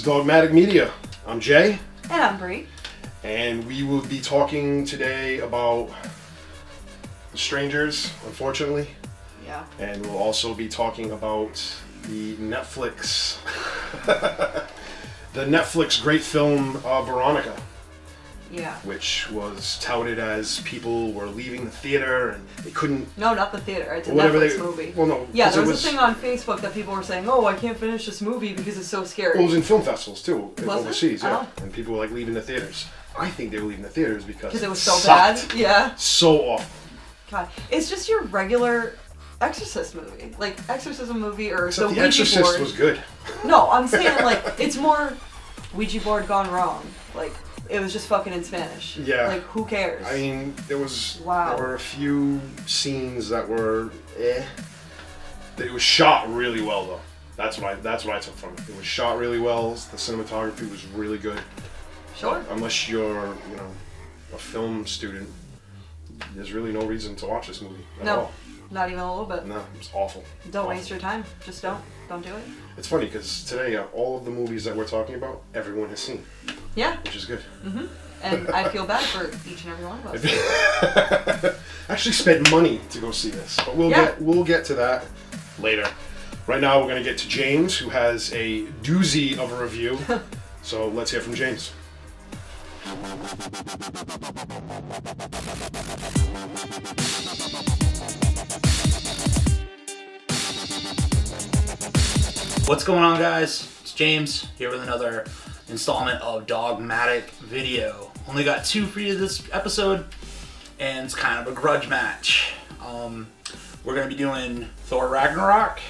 is Dogmatic Media. I'm Jay. And I'm Bree. And we will be talking today about The Strangers, unfortunately. Yeah. And we'll also be talking about the Netflix great film Veronica. Yeah. Which was touted as people were leaving the theater and they couldn't... No, not the theater. It's a Netflix movie. Well, no. Yeah, there was a thing on Facebook that people were saying, oh, I can't finish this movie because it's so scary. Well, it was in film festivals, too, overseas, yeah. And people were, like, leaving the theaters. I think they were leaving the theaters because it was so sucked. bad. Yeah. So awful. God. It's just your regular Exorcist movie. Like, Exorcism movie or Except the the Ouija Exorcist board. was good. No, I'm saying, like, it's more Ouija board gone wrong. Like, it was just fucking in Spanish. Yeah. Like, who cares? I mean, there was... Wow. There were a few scenes that were It was shot really well, though. That's what I took from it. It was shot really well. The cinematography was really good. Sure. But unless you're, a film student, there's really no reason to watch this movie at all. Not even a little bit. No, it's awful. Don't waste your time. Just don't. Don't do it. It's funny because today, all of the movies that we're talking about, everyone has seen. Yeah. Which is good. Mm-hmm. And I feel bad for each and every one of us. Actually spent money to go see this, but we'll get to that later. Right now, we're going to get to James, who has a doozy of a review. So let's hear from James. What's going on, guys? It's James here with another installment of Dogmatic Video. Only got 2 for you this episode, and it's kind of a grudge match. We're going to be doing Thor Ragnarok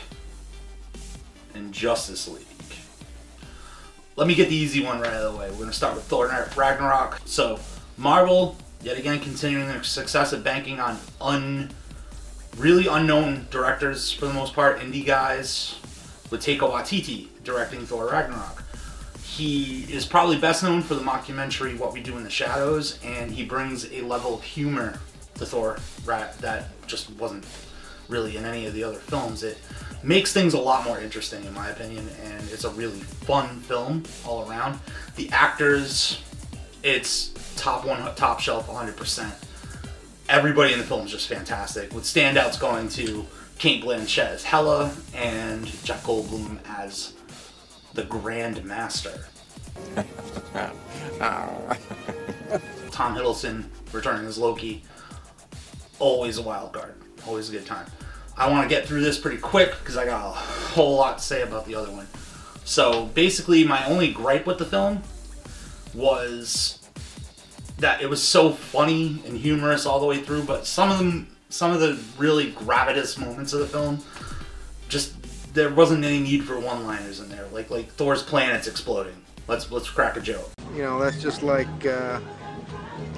and Justice League. Let me get the easy one right out of the way. We're going to start with Thor Ragnarok. So, Marvel, yet again, continuing their success at banking on really unknown directors for the most part, indie guys, with Taika Waititi directing Thor Ragnarok. He is probably best known for the mockumentary What We Do in the Shadows, and he brings a level of humor to Thor that just wasn't really in any of the other films. It makes things a lot more interesting, in my opinion, and it's a really fun film all around. The actors, it's top shelf 100%. Everybody in the film is just fantastic, with standouts going to Kate Blanchett as Hela and Jeff Goldblum as the Grand Master. Tom Hiddleston returning as Loki. Always a wild card. Always a good time. I want to get through this pretty quick because I got a whole lot to say about the other one. So basically, my only gripe with the film was that it was so funny and humorous all the way through, but some of the really gravitous moments of the film, just there wasn't any need for one-liners in there, like Thor's planets exploding. Let's crack a joke. That's just like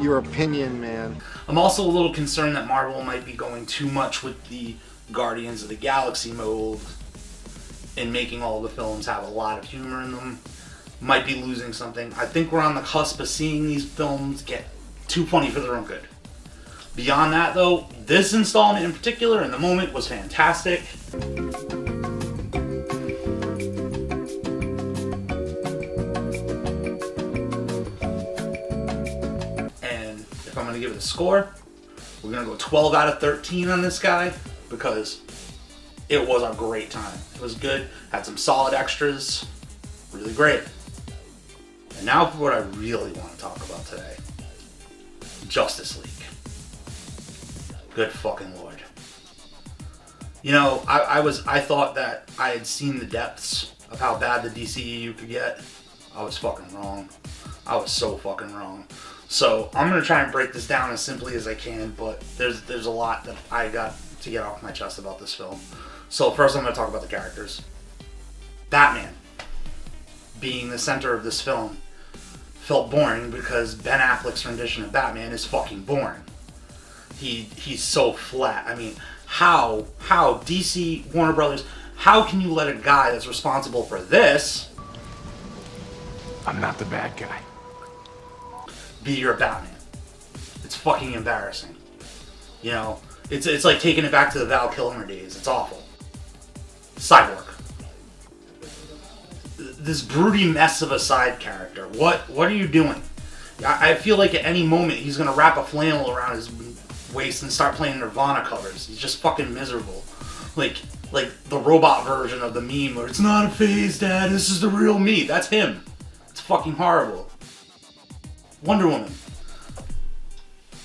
your opinion, man. I'm also a little concerned that Marvel might be going too much with the Guardians of the Galaxy mold and making all the films have a lot of humor in them. Might be losing something. I think we're on the cusp of seeing these films get too funny for their own good. Beyond that, though, this installment in particular, in the moment, was fantastic. And if I'm going to give it a score, we're going to go 12 out of 13 on this guy, because it was a great time. It was good, had some solid extras, really great. And now for what I really want to talk about today. Justice League. Good fucking lord. I thought that I had seen the depths of how bad the DCEU could get. I was fucking wrong. I was so fucking wrong. So I'm going to try and break this down as simply as I can, but there's a lot that I got to get off my chest about this film. So first I'm going to talk about the characters. Batman, being the center of this film, felt boring because Ben Affleck's rendition of Batman is fucking boring. He's so flat. I mean, how DC, Warner Brothers, how can you let a guy that's responsible for this, I'm not the bad guy, be your Batman? It's fucking embarrassing. It's like taking it back to the Val Kilmer days. It's awful. Cyborg. this broody mess of a side character. What are you doing? I feel like at any moment he's gonna wrap a flannel around his waist and start playing Nirvana covers. He's just fucking miserable. Like the robot version of the meme where it's not a phase, Dad, this is the real me. That's him. It's fucking horrible. Wonder Woman.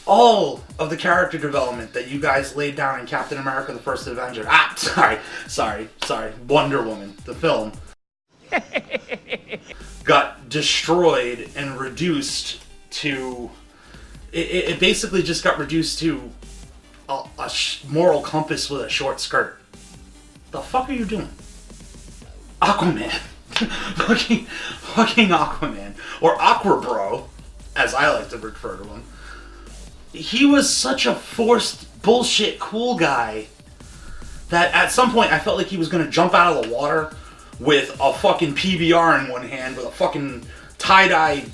All of the character development that you guys laid down in Captain America the First Avenger. Sorry. Wonder Woman, the film. Got destroyed and reduced to... It basically just got reduced to a moral compass with a short skirt. The fuck are you doing? Aquaman. fucking Aquaman. Or Aqua Bro, as I like to refer to him. He was such a forced bullshit cool guy that at some point I felt like he was gonna jump out of the water with a fucking PBR in one hand with a fucking tie-dye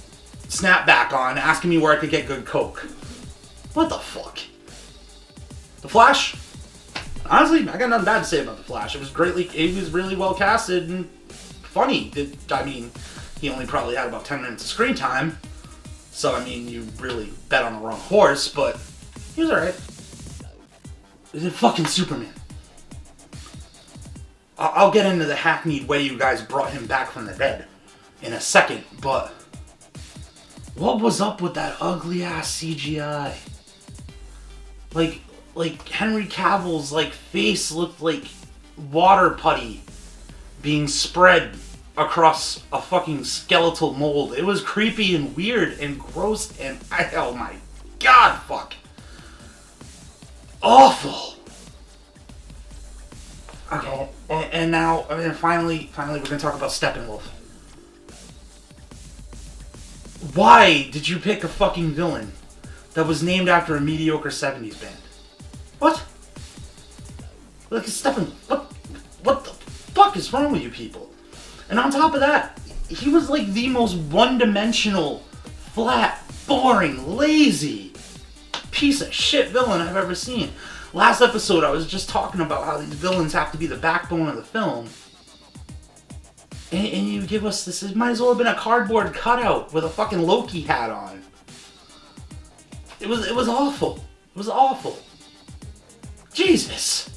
snapback on, asking me where I could get good coke. What the fuck? The Flash? Honestly, I got nothing bad to say about The Flash. It was really well casted and funny. I mean, he only probably had about 10 minutes of screen time. So, I mean, you really bet on the wrong horse, but he was alright. Fucking Superman. I'll get into the hackneyed way you guys brought him back from the dead in a second, but what was up with that ugly ass CGI? Like Henry Cavill's face looked like water putty being spread across a fucking skeletal mold. It was creepy and weird and gross and oh my god, fuck. Awful. Okay, and now, finally, we're gonna talk about Steppenwolf. Why did you pick a fucking villain that was named after a mediocre 70s band? What? Like Steppenwolf, what the fuck is wrong with you people? And on top of that, he was like the most one-dimensional, flat, boring, lazy piece of shit villain I've ever seen. Last episode, I was just talking about how these villains have to be the backbone of the film. And you give us this, it might as well have been a cardboard cutout with a fucking Loki hat on. It was awful. It was awful. Jesus.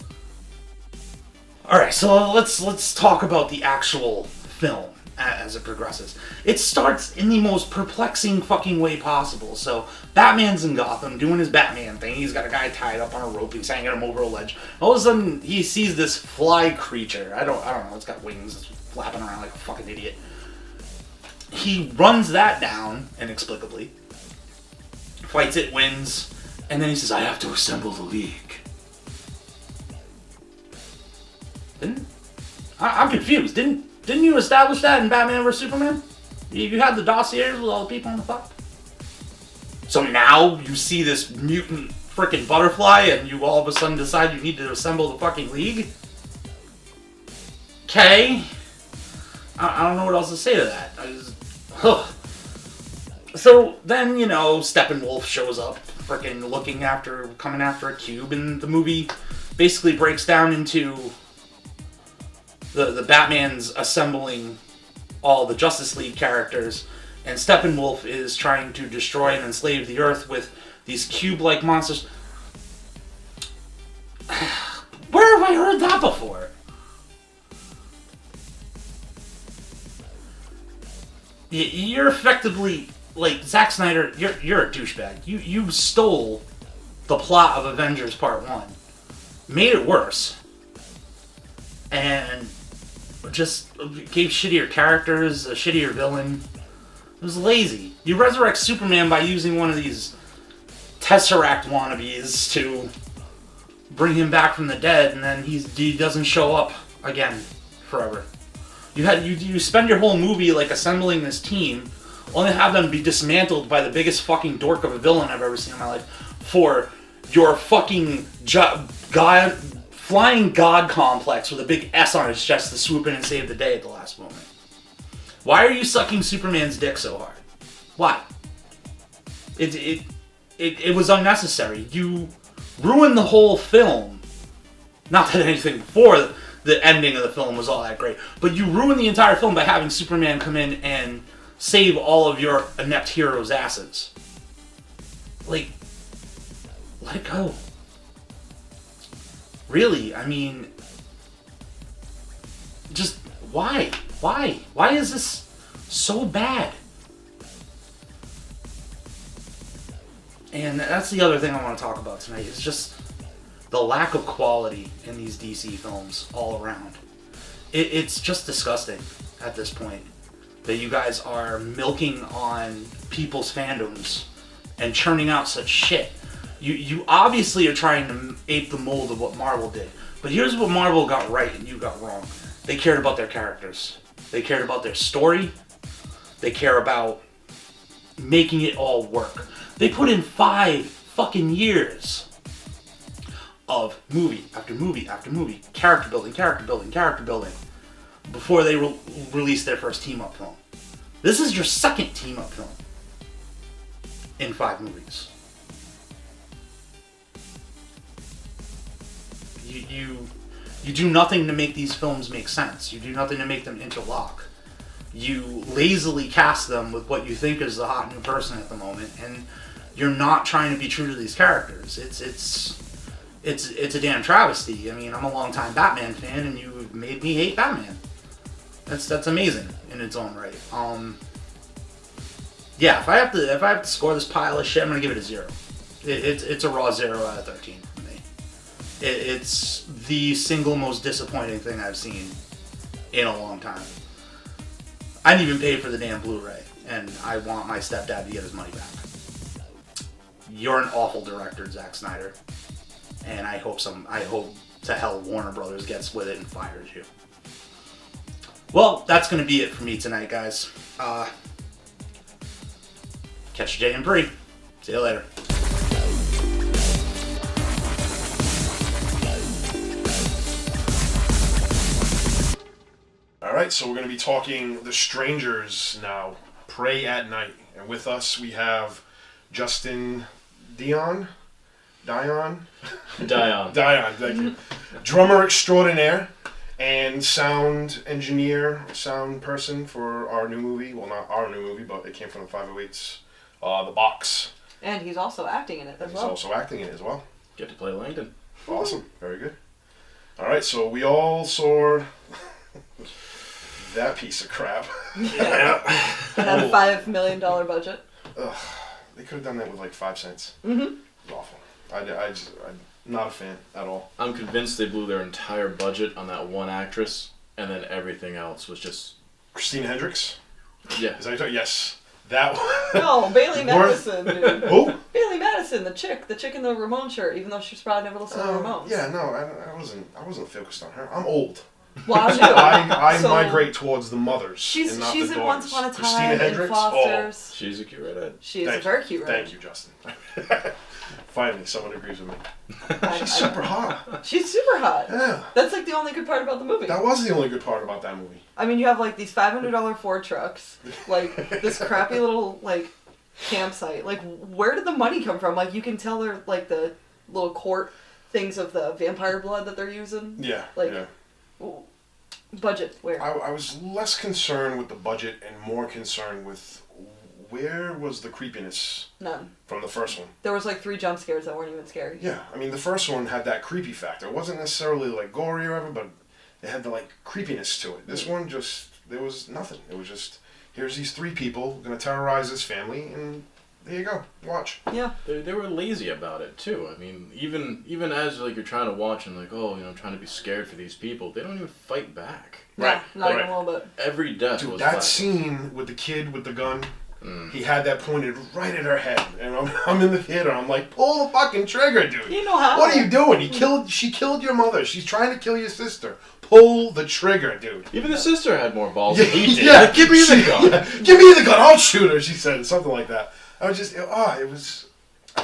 Alright, so let's talk about the actual film as it progresses. It starts in the most perplexing fucking way possible. So, Batman's in Gotham doing his Batman thing. He's got a guy tied up on a rope. He's hanging him over a ledge. All of a sudden, he sees this fly creature. I don't know. It's got wings. It's flapping around like a fucking idiot. He runs that down, inexplicably. Fights it, wins. And then he says, I have to assemble the League. I'm confused. Didn't you establish that in Batman vs Superman? You had the dossiers with all the people on the fuck? So now you see this mutant freaking butterfly and you all of a sudden decide you need to assemble the fucking League? Okay. I don't know what else to say to that. So then, Steppenwolf shows up, freaking coming after a cube, and the movie basically breaks down into the Batman's assembling all the Justice League characters, and Steppenwolf is trying to destroy and enslave the Earth with these cube-like monsters. Where have I heard that before? You're effectively, like, Zack Snyder, you're a douchebag. You stole the plot of Avengers Part 1, made it worse, and just gave shittier characters, a shittier villain. It was lazy. You resurrect Superman by using one of these Tesseract wannabes to bring him back from the dead, and then he doesn't show up again forever. You spend your whole movie like assembling this team, only have them be dismantled by the biggest fucking dork of a villain I've ever seen in my life for your fucking flying god complex with a big S on his chest to swoop in and save the day at the last moment. Why are you sucking Superman's dick so hard? Why? It was unnecessary. You ruined the whole film. Not that anything before the ending of the film was all that great. But you ruin the entire film by having Superman come in and save all of your inept heroes' asses. Like, let it go. Really, I mean, just why? Why? Why is this so bad? And that's the other thing I want to talk about tonight, is just the lack of quality in these DC films all around. It's just disgusting at this point that you guys are milking on people's fandoms and churning out such shit. You obviously are trying to ape the mold of what Marvel did. But here's what Marvel got right and you got wrong. They cared about their characters. They cared about their story. They care about making it all work. They put in 5 fucking years of movie after movie after movie, character building, before they released their first team-up film. This is your second team-up film in 5 movies. You do nothing to make these films make sense. You do nothing to make them interlock. You lazily cast them with what you think is the hot new person at the moment, and you're not trying to be true to these characters. It's a damn travesty. I mean, I'm a longtime Batman fan, and you made me hate Batman. That's amazing in its own right. Yeah, if I have to score this pile of shit, I'm gonna give it a 0. It's a raw 0 out of 13 for me. It's the single most disappointing thing I've seen in a long time. I didn't even pay for the damn Blu-ray, and I want my stepdad to get his money back. You're an awful director, Zack Snyder, and I hope to hell Warner Brothers gets with it and fires you. Well, that's going to be it for me tonight, guys. Catch Jay and Bree. See you later. Alright, so we're going to be talking The Strangers now. Pray at Night. And with us we have Justin Dion, thank you. Drummer extraordinaire and sound engineer, sound person for our new movie. Well, not our new movie, but it came from the 508's, The Box. And he's also acting in it as well. He's also acting in it as well. Get to play Langdon. Awesome. Very good. Alright, so we all saw that piece of crap. Yeah. It had a $5 million budget. Ugh, they could have done that with like 5 cents. Mm-hmm. It was awful. I'm not a fan at all. I'm convinced they blew their entire budget on that one actress, and then everything else was just... Christina Hendricks? Yeah. Is that what yes. That one. No, Bailey Madison, dude. Who? Bailey Madison, the chick in the Ramon shirt, even though she's probably never listened to the Ramones. Yeah, no, I wasn't focused on her. I'm old. Well, I'm new. I So, migrate towards the mothers. She's and not in the Once daughters. Upon a Christina Time, in Hendricks? Foster's. She's a cute redhead. She is a very cute redhead. Thank you, Justin. Finally, someone agrees with me. I- She's super hot. She's super hot. Yeah. That's like the only good part about the movie. That was the only good part about that movie. I mean, you have like these $500 Ford trucks, like this crappy little like campsite. Like, where did the money come from? Like, you can tell they're like the little quart things of the vampire blood that they're using. Yeah. Like, yeah. budget where? I was less concerned with the budget and more concerned with where was the creepiness None. from the first one. There was like 3 jump scares that weren't even scary. Yeah, I mean the first one had that creepy factor. It wasn't necessarily like gory or whatever, but it had the like creepiness to it. This one just, there was nothing. It was just, here's these 3 people gonna terrorize this family, and there you go, watch. Yeah. They were lazy about it too. I mean, even as like you're trying to watch and like, oh, trying to be scared for these people, they don't even fight back. Right, Yeah, not right. even a little bit. Every death Dude, was that flat. scene with the kid with the gun, he had that pointed right at her head, and I'm in the theater. I'm like, pull the fucking trigger, dude. You know how. What are you doing? She killed your mother. She's trying to kill your sister. Pull the trigger, dude. Even the sister had more balls than he did. Yeah, Like, give me the gun. Yeah, give me the gun. I'll shoot her. She said something like that. I was just, I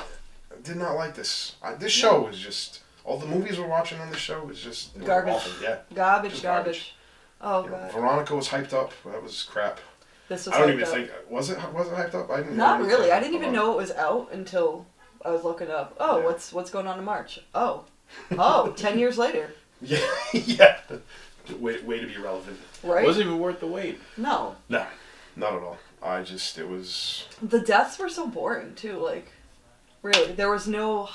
did not like this. This show was just, all the movies we're watching on this show was just, they were Garbage. awful. Yeah. Garbage. Just garbage. Oh, You know, God. Veronica was hyped up. That was crap. This was I don't hyped even up. think, was it hyped up? I didn't Not know really. anything I didn't even about know it was out until I was looking up. Oh, Yeah. what's going on in March? Oh, 10 years later. Yeah, yeah. Way to be relevant. Right? It wasn't even worth the wait. No. No, not at all. It was. The deaths were so boring too. Like, really, there was no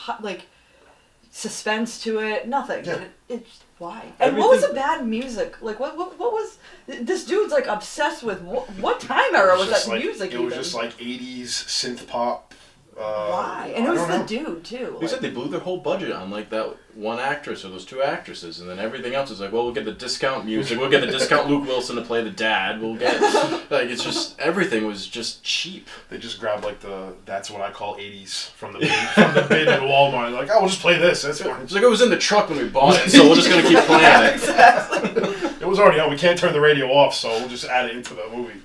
suspense to it. Nothing. Yeah. Why? And what was the bad music? Like, what was this dude's like obsessed with? What time era was that like, music? It was just like 80s synth pop. Why? And who's the dude too? They said they blew their whole budget on like that one actress or those two actresses, and then everything else is like, well, we'll get the discount music, we'll get the discount Luke Wilson to play the dad, we'll get like it's just everything was just cheap. They just grabbed like that's what I call 80s from the bin at Walmart. They're like, oh, we'll just play this. That's fine. It's like it was in the truck when we bought it, so we're just gonna keep playing it. Exactly. It was already out. We can't turn the radio off, so we'll just add it into the movie.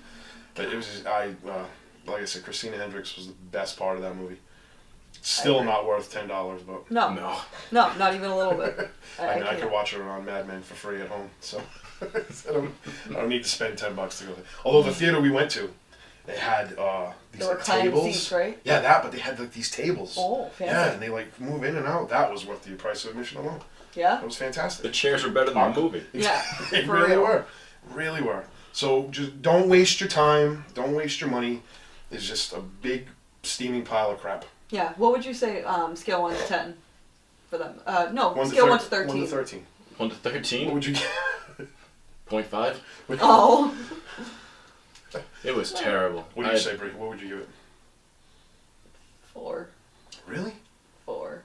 But it was just, like I said, Christina Hendricks was the best part of that movie. Still not worth $10, but No, not even a little bit. I could watch her on Mad Men for free at home, so I don't need to spend $10 to go there. Although the theater we went to, they had these There were like, reclining tables. seats, right? Yeah, but they had like these tables. Oh, fancy. Yeah, and they like move in and out. That was worth the price of admission alone. Yeah. That was fantastic. The chairs were better than the movie. Yeah. They for really real. really were. So just don't waste your time. Don't waste your money. It's just a big steaming pile of crap. Yeah. What would you say? Scale 1 to 10 for them? No, 1 to scale 1 to 13. 13. 1 to 13. 1 to 13. What would you get? 0.5. Oh. It was terrible. What do you say, Brie? What would you give it? 4. Really? 4.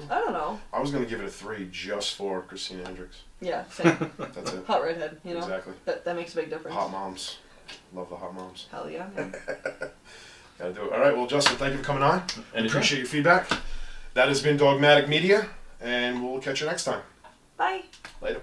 I don't know. I was gonna give it a 3 just for Christina Hendricks. Yeah, same. That's it. Hot redhead, you know? Exactly. That makes a big difference. Hot moms. Love the hot moms. Hell yeah, man. Gotta do it. All right. Well, Justin, thank you for coming on. And Appreciate your feedback. That has been Dogmatic Media, and we'll catch you next time. Bye. Later.